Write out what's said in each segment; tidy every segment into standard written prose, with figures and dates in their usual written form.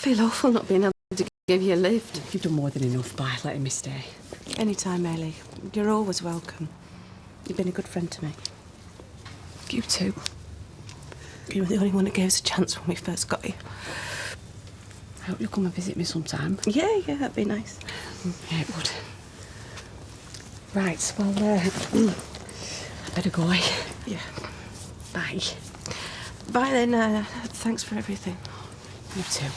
feel awful not being able to give you a lift. You've done more than enough by letting me stay. Anytime, Ellie. You're always welcome. You've been a good friend to me. You too. You were the only one that gave us a chance when we first got here. I hope you'll come and visit me sometime. Yeah, that'd be nice. Yeah, it would. Right, well, I better go, eh? Yeah. Bye. Bye then. Thanks for everything. You too.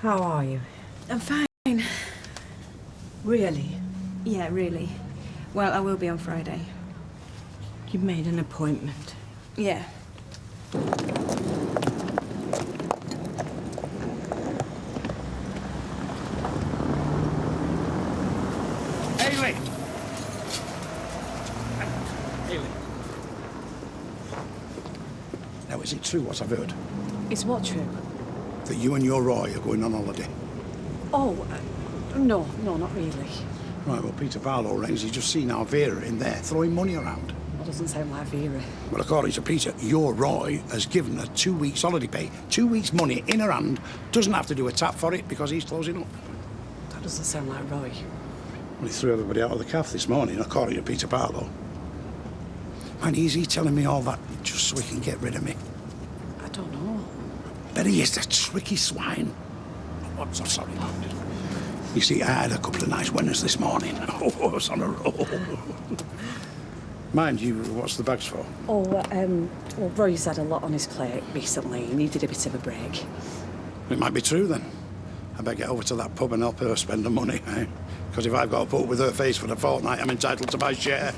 How are you? I'm fine. Really? Yeah, really. Well, I will be on Friday. You made an appointment? Yeah. Hayley! Now, is it true what I've heard? Is what true? That you and your Roy are going on holiday? Oh, no, not really. Right, well, Peter Barlow rings. He's just seen our Vera in there throwing money around. That doesn't sound like Vera. Well, according to Peter, your Roy has given her 2 weeks holiday pay, 2 weeks' money in her hand, doesn't have to do a tap for it because he's closing up. That doesn't sound like Roy. Well, he threw everybody out of the cafe this morning, according to Peter Barlow. And is he telling me all that just so he can get rid of me? I don't know. But he is a tricky swine. Oh, I'm so sorry, Lord. You see, I had a couple of nice winners this morning. Oh, I was on a roll. Mind you, what's the bags for? Oh, well, Roy's had a lot on his plate recently. He needed a bit of a break. It might be true, then. I better get over to that pub and help her spend the money, eh? Because if I've got to put up with her face for the fortnight, I'm entitled to my share.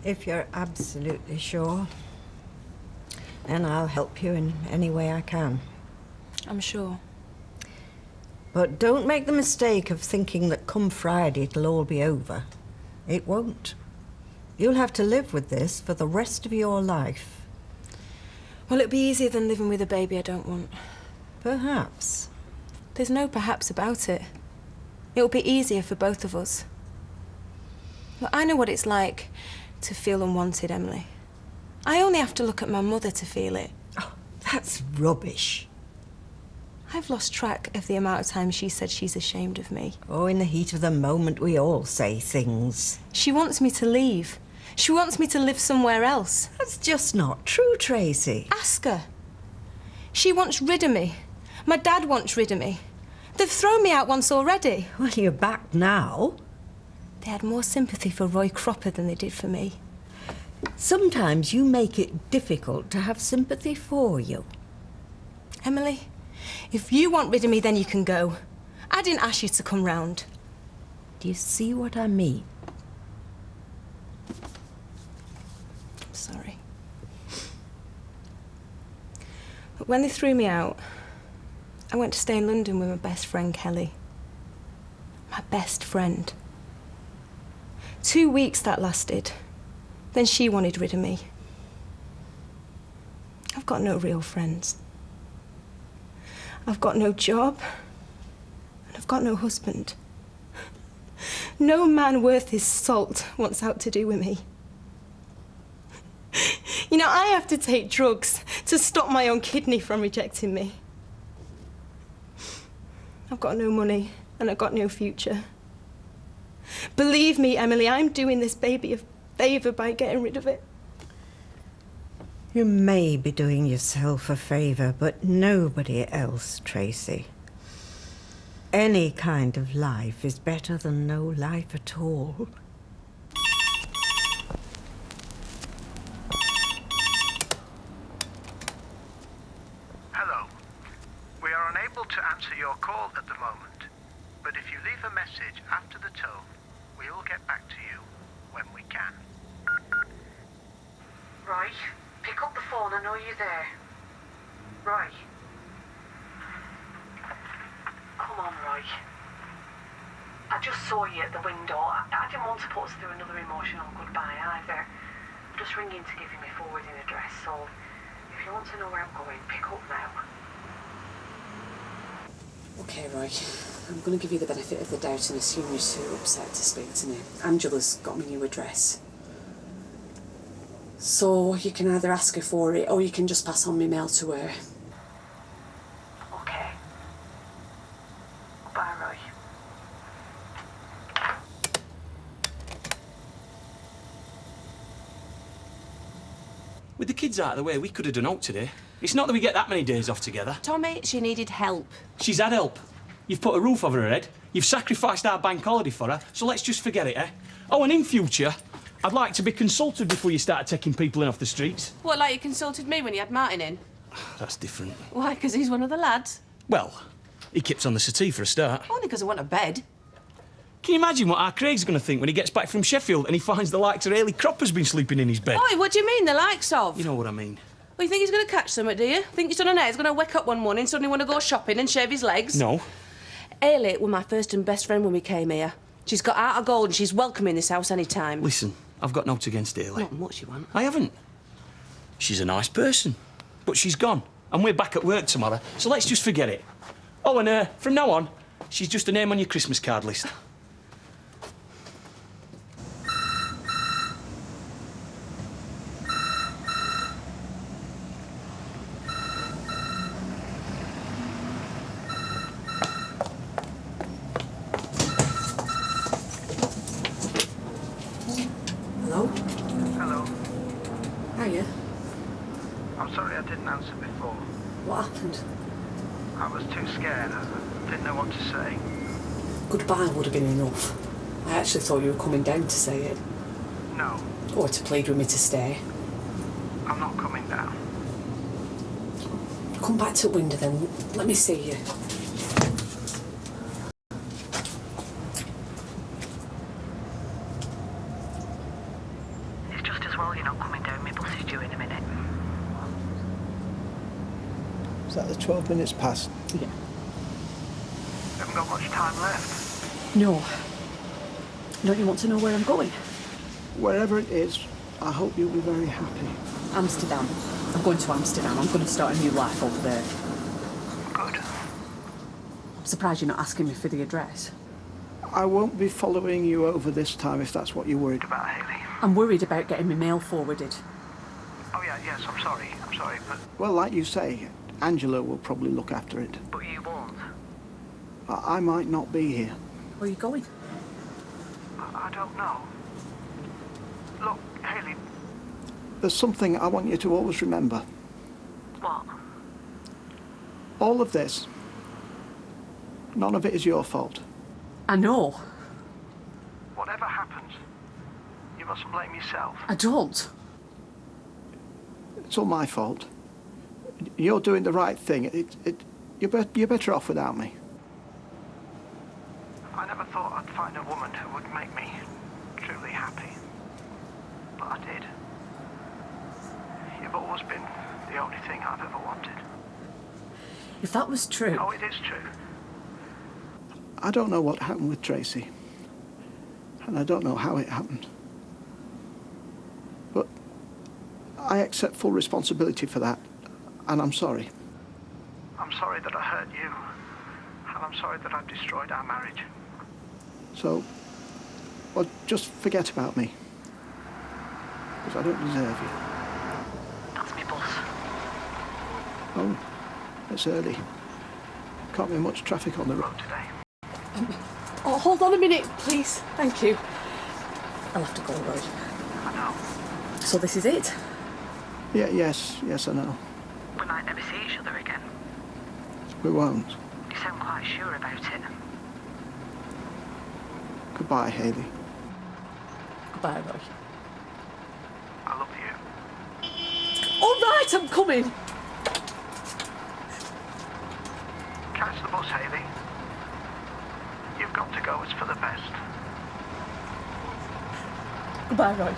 If you're absolutely sure, then I'll help you in any way I can. I'm sure. But don't make the mistake of thinking that come Friday it'll all be over. It won't. You'll have to live with this for the rest of your life. Well, it'll be easier than living with a baby I don't want. Perhaps. There's no perhaps about it. It'll be easier for both of us. Look, I know what it's like to feel unwanted, Emily. I only have to look at my mother to feel it. Oh, that's rubbish. I've lost track of the amount of times she said she's ashamed of me. Oh, in the heat of the moment, we all say things. She wants me to leave. She wants me to live somewhere else. That's just not true, Tracy. Ask her. She wants rid of me. My dad wants rid of me. They've thrown me out once already. Well, you're back now. They had more sympathy for Roy Cropper than they did for me. Sometimes you make it difficult to have sympathy for you. Emily, if you want rid of me, then you can go. I didn't ask you to come round. Do you see what I mean? I'm sorry. But when they threw me out, I went to stay in London with my best friend, Kelly. My best friend. 2 weeks that lasted. Then she wanted rid of me. I've got no real friends. I've got no job. And I've got no husband. No man worth his salt wants out to do with me. You know, I have to take drugs to stop my own kidney from rejecting me. I've got no money and I've got no future. Believe me, Emily, I'm doing this baby a favour by getting rid of it. You may be doing yourself a favour, but nobody else, Tracy. Any kind of life is better than no life at all. Hello. We are unable to answer your call at the moment, but if you leave a message after the tone, We'll get back to you when we can. Roy, pick up the phone. I know you're there. Roy. Come on, Roy. I just saw you at the window. I didn't want to put us through another emotional goodbye either. I'm just ringing to give you my forwarding address, so if you want to know where I'm going, pick up now. Okay, Roy. I'm going to give you the benefit of the doubt and assume you're too upset to speak to me. Angela's got my new address. So you can either ask her for it or you can just pass on my mail to her. Okay. Bye, Roy. With the kids out of the way, we could have done out today. It's not that we get that many days off together. Tommy, she needed help. She's had help. You've put a roof over her head. You've sacrificed our bank holiday for her, so let's just forget it, eh? Oh, and in future, I'd like to be consulted before you start taking people in off the streets. What, like you consulted me when you had Martin in? That's different. Why, because he's one of the lads? Well, he keeps on the settee for a start. Only because I want a bed. Can you imagine what our Craig's going to think when he gets back from Sheffield and he finds the likes of Haley Cropper's been sleeping in his bed? Oi, what do you mean, the likes of? You know what I mean. Well, you think he's going to catch something, do you? Think he's done an air? He's going to wake up one morning and suddenly want to go shopping and shave his legs? No. Haley was my first and best friend when we came here. She's got heart of gold and she's welcome in this house any time. Listen, I've got nought against Haley. Not much, you want. I haven't. She's a nice person. But she's gone. And we're back at work tomorrow, so let's just forget it. Oh, and from now on, she's just a name on your Christmas card list. Hello? Hello. Hiya. I'm sorry I didn't answer before. What happened? I was too scared. I didn't know what to say. Goodbye would have been enough. I actually thought you were coming down to say it. No, Or to plead with me to stay. I'm not coming down. Come back to the window then. Let me see you. It's just as well you're not coming down. My bus is due in a minute. Is that the 12 minutes past? Yeah. Haven't got much time left. No. Don't you want to know where I'm going? Wherever it is, I hope you'll be very happy. Amsterdam. I'm going to Amsterdam. I'm going to start a new life over there. Good. I'm surprised you're not asking me for the address. I won't be following you over this time if that's what you're worried about. About Haley. I'm worried about getting my mail forwarded. Oh yeah, yes, I'm sorry, but Well, like you say, Angela will probably look after it. you won't. I might not be here. Where are you going? I don't know. Look, Haley, There's something I want you to always remember. what? All of this, none of it is your fault. I know. Whatever happens, you mustn't blame yourself. I don't. It's all my fault. You're doing the right thing. You're better off without me. I never thought I'd find a woman who would make me truly happy. But I did. You've always been the only thing I've ever wanted. If that was true... Oh, it is true. I don't know what happened with Tracy. And I don't know how it happened. But I accept full responsibility for that. And I'm sorry. I'm sorry that I hurt you. And I'm sorry that I've destroyed our marriage. So, well, just forget about me. Because I don't deserve you. That's me, boss. Oh, it's early. Can't be much traffic on the road. Today. Oh, hold on a minute, please. Thank you. I'll have to go, Roy. I know. So this is it? Yeah, yes, I know. We might never see each other again. We won't. You sound quite sure about it. Goodbye, Haley. Goodbye, Roy. I love you. All right, I'm coming. Catch the bus, Haley. You've got to go. It's for the best. Goodbye, Roy.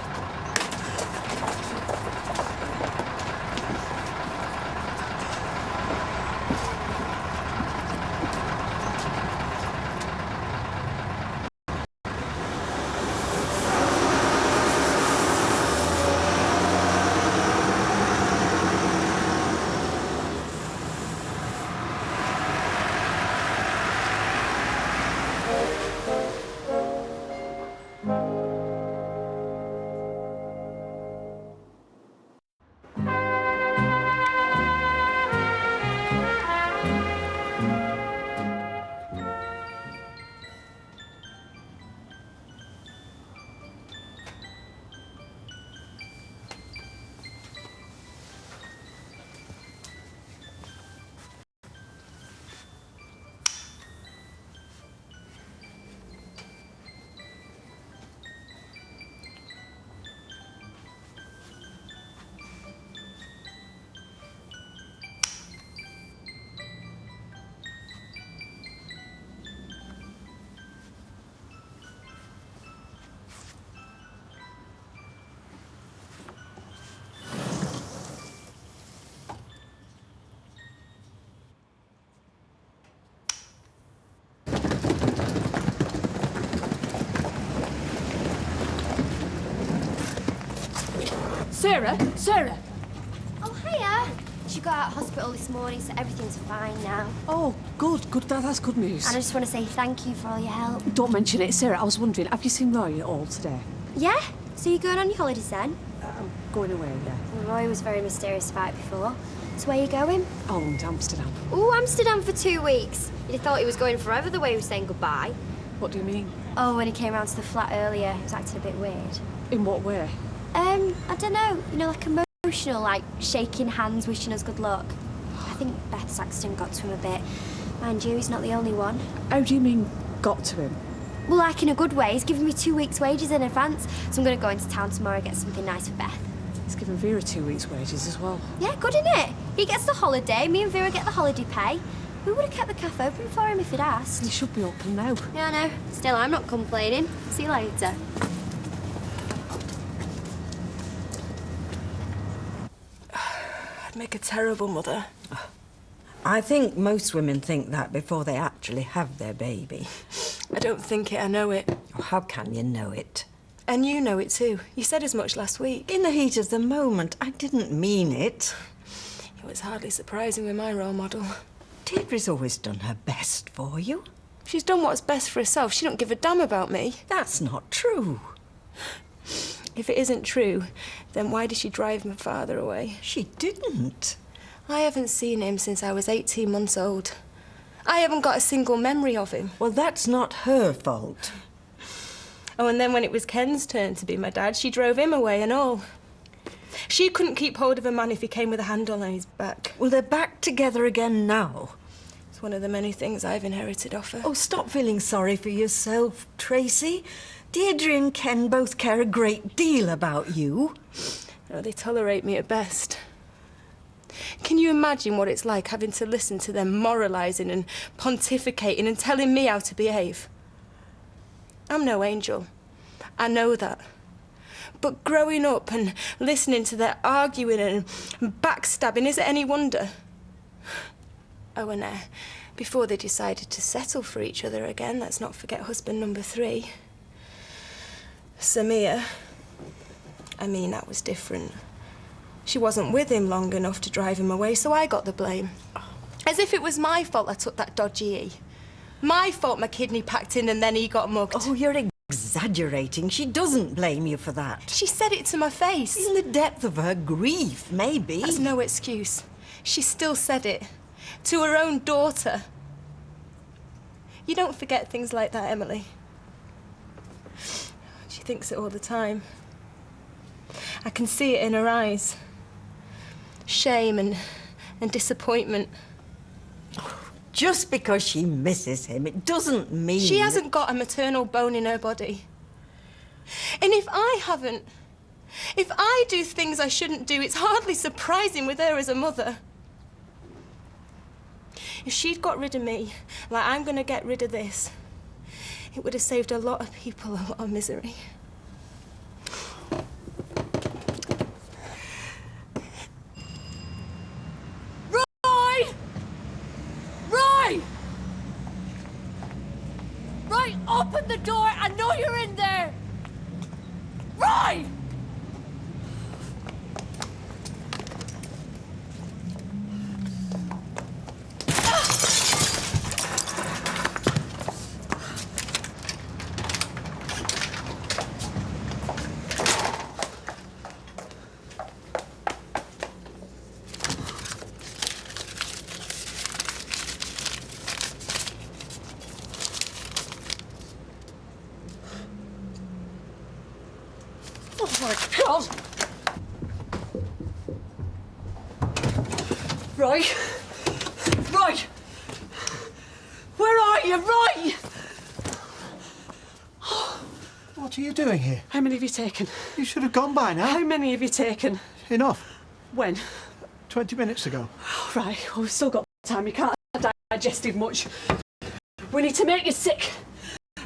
Sarah! Oh, hiya. She got out of hospital this morning, so everything's fine now. Oh, good. That's good news. And I just want to say thank you for all your help. Don't mention it. Sarah, I was wondering, have you seen Roy at all today? Yeah? So you're going on your holidays then? I'm going away, yeah. Well, Roy was very mysterious about it before. So where are you going? Oh, to Amsterdam. Oh, Amsterdam for 2 weeks. You'd have thought he was going forever the way he was saying goodbye. What do you mean? Oh, when he came round to the flat earlier, he was acting a bit weird. In what way? I don't know. You know, like emotional, like shaking hands, wishing us good luck. I think Beth's accident got to him a bit. Mind you, he's not the only one. How do you mean, got to him? Well, like in a good way. He's giving me 2 weeks' wages in advance, so I'm going to go into town tomorrow and get something nice for Beth. He's giving Vera 2 weeks' wages as well. Yeah, good, innit? He gets the holiday, me and Vera get the holiday pay. We would have kept the cafe open for him if he'd asked. He should be open now. Yeah, I know. Still, I'm not complaining. See you later. I'd make a terrible mother. I think most women think that before they actually have their baby. I don't think it, I know it. Oh, how can you know it? And you know it too. You said as much last week. In the heat of the moment, I didn't mean it. It was hardly surprising with my role model. Deirdre's always done her best for you. She's done what's best for herself. She don't give a damn about me. That's not true. If it isn't true, then why did she drive my father away? She didn't. I haven't seen him since I was 18 months old. I haven't got a single memory of him. Well, that's not her fault. Oh, and then when it was Ken's turn to be my dad, she drove him away and all. She couldn't keep hold of a man if he came with a handle on his back. Well, they're back together again now. It's one of the many things I've inherited off her. Oh, stop feeling sorry for yourself, Tracy. Deirdre and Ken both care a great deal about you. Oh, they tolerate me at best. Can you imagine what it's like having to listen to them moralising and pontificating and telling me how to behave? I'm no angel. I know that. But growing up and listening to their arguing and backstabbing, is it any wonder? Oh, and before they decided to settle for each other again, let's not forget husband number 3. Samir. I mean, that was different. She wasn't with him long enough to drive him away, so I got the blame. As if it was my fault I took that dodgy E. My fault my kidney packed in and then he got mugged. Oh, you're exaggerating. She doesn't blame you for that. She said it to my face. In the depth of her grief, maybe. That's no excuse. She still said it. To her own daughter. You don't forget things like that, Emily. She thinks it all the time. I can see it in her eyes. Shame and disappointment. Just because she misses him, it doesn't mean... She hasn't got a maternal bone in her body. And if I do things I shouldn't do, it's hardly surprising with her as a mother. If she'd got rid of me, like I'm gonna get rid of this, it would have saved a lot of people a lot of misery. Open the door! I know you're in there! Roy! Oh my God! Roy! Roy! Where are you, Roy? What are you doing here? How many have you taken? You should have gone by now. How many have you taken? Enough. When? 20 minutes ago. Right, well, we've still got time. You can't have digested much. We need to make you sick.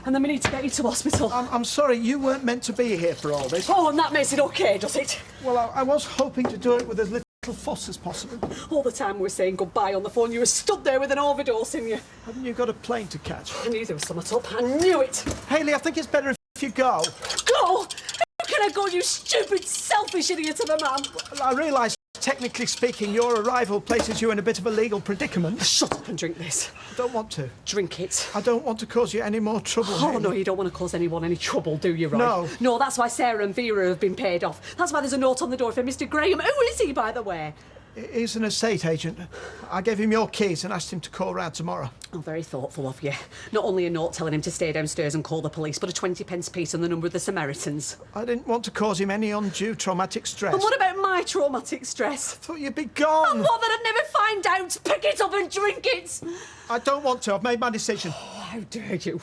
And then we need to get you to hospital. I'm sorry, you weren't meant to be here for all this. Oh, and that makes it okay, does it? Well, I was hoping to do it with as little fuss as possible. All the time we were saying goodbye on the phone, you were stood there with an overdose in you. Haven't you got a plane to catch? I knew there was something up. I knew it. Hayley, I think it's better if you go. Go? How can I go, you stupid, selfish idiot of a man? Well, I realise, technically speaking, your arrival places you in a bit of a legal predicament. Shut up and drink this. I don't want to. Drink it. I don't want to cause you any more trouble. Oh, Hayley. no, you don't want to cause anyone any trouble, do you, Roy? No. No, that's why Sarah and Vera have been paid off. That's why there's a note on the door for Mr. Graham. Who is he, by the way? He's an estate agent. I gave him your keys and asked him to call round tomorrow. Oh, very thoughtful of you. Not only a note telling him to stay downstairs and call the police, but a 20p piece and the number of the Samaritans. I didn't want to cause him any undue traumatic stress. And what about my traumatic stress? I thought you'd be gone. And what, that I'd never find out? Pick it up and drink it! I don't want to. I've made my decision. Oh, how dare you?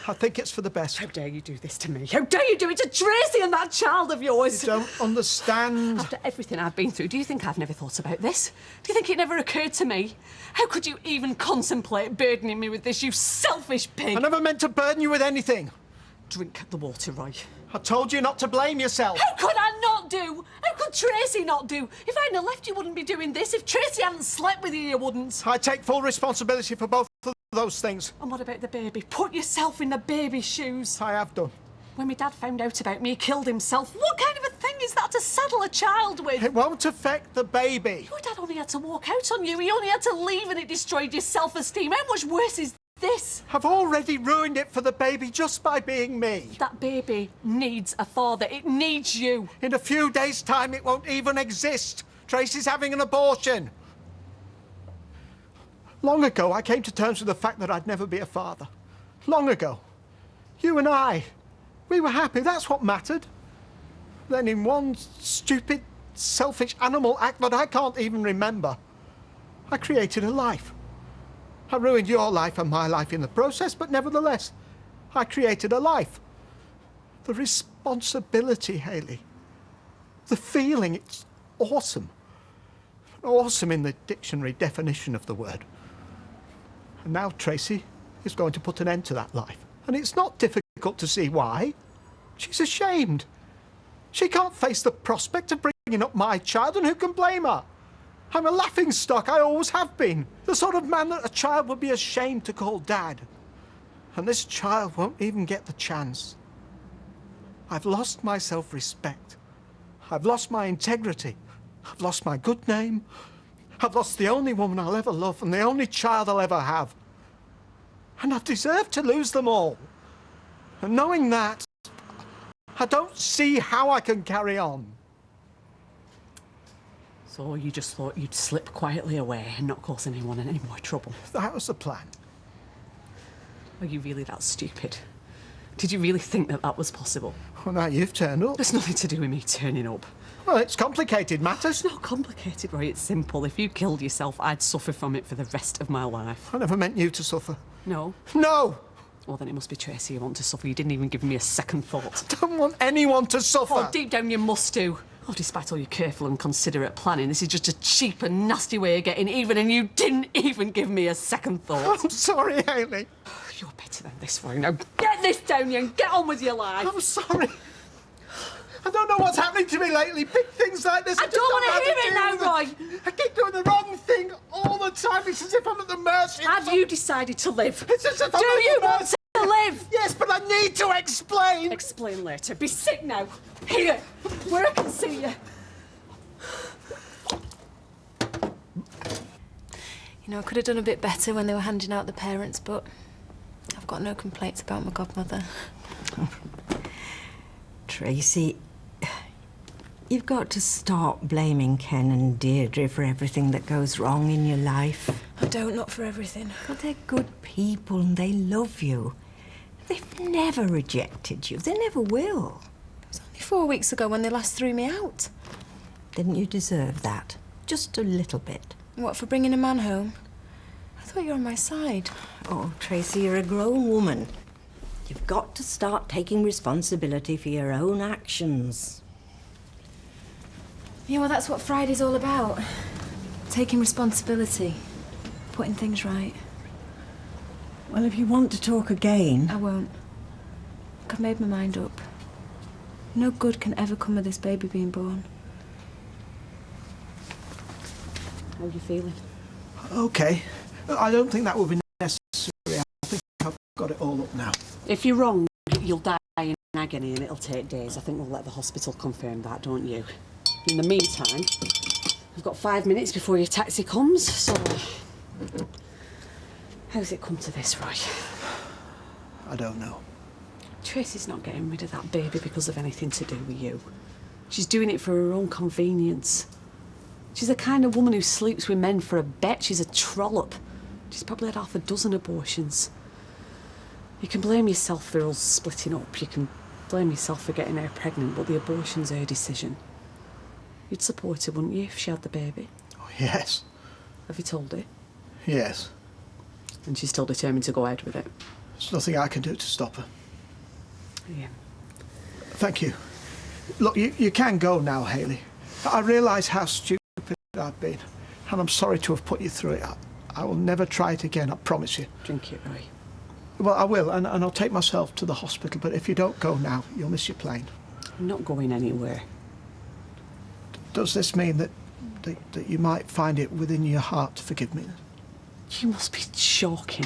I think it's for the best. How dare you do this to me? How dare you do it to Tracy and that child of yours? You don't understand. After everything I've been through, do you think I've never thought about this? Do you think it never occurred to me? How could you even contemplate burdening me with this, you selfish pig? I never meant to burden you with anything. Drink the water, Roy. I told you not to blame yourself. How could I not do? How could Tracy not do? If I hadn't left, you wouldn't be doing this. If Tracy hadn't slept with you, you wouldn't. I take full responsibility for both of those things. And what about the baby? Put yourself in the baby's shoes. I have done. When my dad found out about me, he killed himself. What kind of a thing is that to saddle a child with? It won't affect the baby. Your dad only had to walk out on you. He only had to leave and it destroyed your self-esteem. How much worse is this? I've already ruined it for the baby just by being me. That baby needs a father. It needs you. In a few days' time, it won't even exist. Tracy's having an abortion. Long ago, I came to terms with the fact that I'd never be a father. Long ago. You and I, we were happy. That's what mattered. Then in one stupid, selfish animal act that I can't even remember, I created a life. I ruined your life and my life in the process, but nevertheless, I created a life. The responsibility, Hayley. The feeling, it's awesome. Awesome in the dictionary definition of the word. And now Tracy is going to put an end to that life. And it's not difficult to see why. She's ashamed. She can't face the prospect of bringing up my child, and who can blame her? I'm a laughingstock, I always have been. The sort of man that a child would be ashamed to call dad. And this child won't even get the chance. I've lost my self-respect. I've lost my integrity. I've lost my good name. I've lost the only woman I'll ever love and the only child I'll ever have. And I've deserved to lose them all. And knowing that, I don't see how I can carry on. So you just thought you'd slip quietly away and not cause anyone any more trouble? That was the plan. Are you really that stupid? Did you really think that that was possible? Well, now you've turned up. There's nothing to do with me turning up. Well, it's complicated matters. It's not complicated, Roy. It's simple. If you killed yourself, I'd suffer from it for the rest of my life. I never meant you to suffer. No? No! Well, then it must be Tracy you want to suffer. You didn't even give me a second thought. I don't want anyone to suffer. Oh, deep down you must do. Oh, despite all your careful and considerate planning, this is just a cheap and nasty way of getting even, and you didn't even give me a second thought. I'm sorry, Hayley. You're better than this, Roy. Now get this down you and get on with your life. I'm sorry. I don't know what's happening to me lately. Big things like this. I don't want to hear it now, Roy. I keep doing the wrong thing all the time. It's as if I'm at the mercy. Have you decided to live? It's as if Do I'm at you the want mercy. to live? live! Yes, but I need to explain! Explain later. Be sick now. Here, where I can see you. You know, I could have done a bit better when they were handing out the parents, but I've got no complaints about my godmother. Tracy, you've got to stop blaming Ken and Deirdre for everything that goes wrong in your life. I don't, not for everything. But they're good people and they love you. They've never rejected you. They never will. It was only 4 weeks ago when they last threw me out. Didn't you deserve that? Just a little bit. What, for bringing a man home? I thought you were on my side. Oh, Tracy, you're a grown woman. You've got to start taking responsibility for your own actions. Yeah, well, that's what Friday's all about. Taking responsibility. Putting things right. Well, if you want to talk again... I won't. I've made my mind up. No good can ever come of this baby being born. How are you feeling? OK. I don't think that would be necessary. I think I've got it all up now. If you're wrong, you'll die in agony and it'll take days. I think we'll let the hospital confirm that, don't you? In the meantime, we've got 5 minutes before your taxi comes, so... How's it come to this, Roy? I don't know. Tracy's not getting rid of that baby because of anything to do with you. She's doing it for her own convenience. She's the kind of woman who sleeps with men for a bet. She's a trollop. She's probably had 6 abortions. You can blame yourself for us splitting up. You can blame yourself for getting her pregnant, but the abortion's her decision. You'd support her, wouldn't you, if she had the baby? Oh, yes. Have you told her? Yes. And she's still determined to go ahead with it? There's nothing I can do to stop her. Yeah. Thank you. Look, you can go now, Hayley. I realise how stupid I've been, and I'm sorry to have put you through it. I will never try it again, I promise you. Drink it, Roy. Well, I will, and I'll take myself to the hospital, but if you don't go now, you'll miss your plane. I'm not going anywhere. Does this mean that you might find it within your heart to forgive me? You must be joking.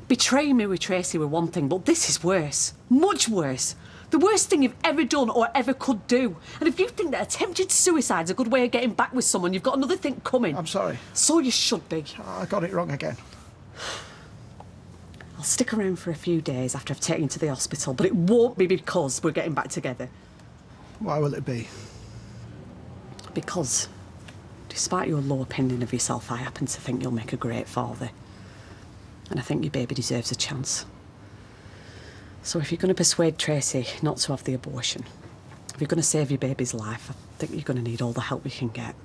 Betraying me with Tracy were one thing, but this is worse. Much worse. The worst thing you've ever done or ever could do. And if you think that attempted suicide's a good way of getting back with someone, you've got another thing coming. I'm sorry. So you should be. I got it wrong again. I'll stick around for a few days after I've taken you to the hospital, but it won't be because we're getting back together. Why will it be? Because, despite your low opinion of yourself, I happen to think you'll make a great father. And I think your baby deserves a chance. So if you're going to persuade Tracy not to have the abortion, if you're going to save your baby's life, I think you're going to need all the help you can get.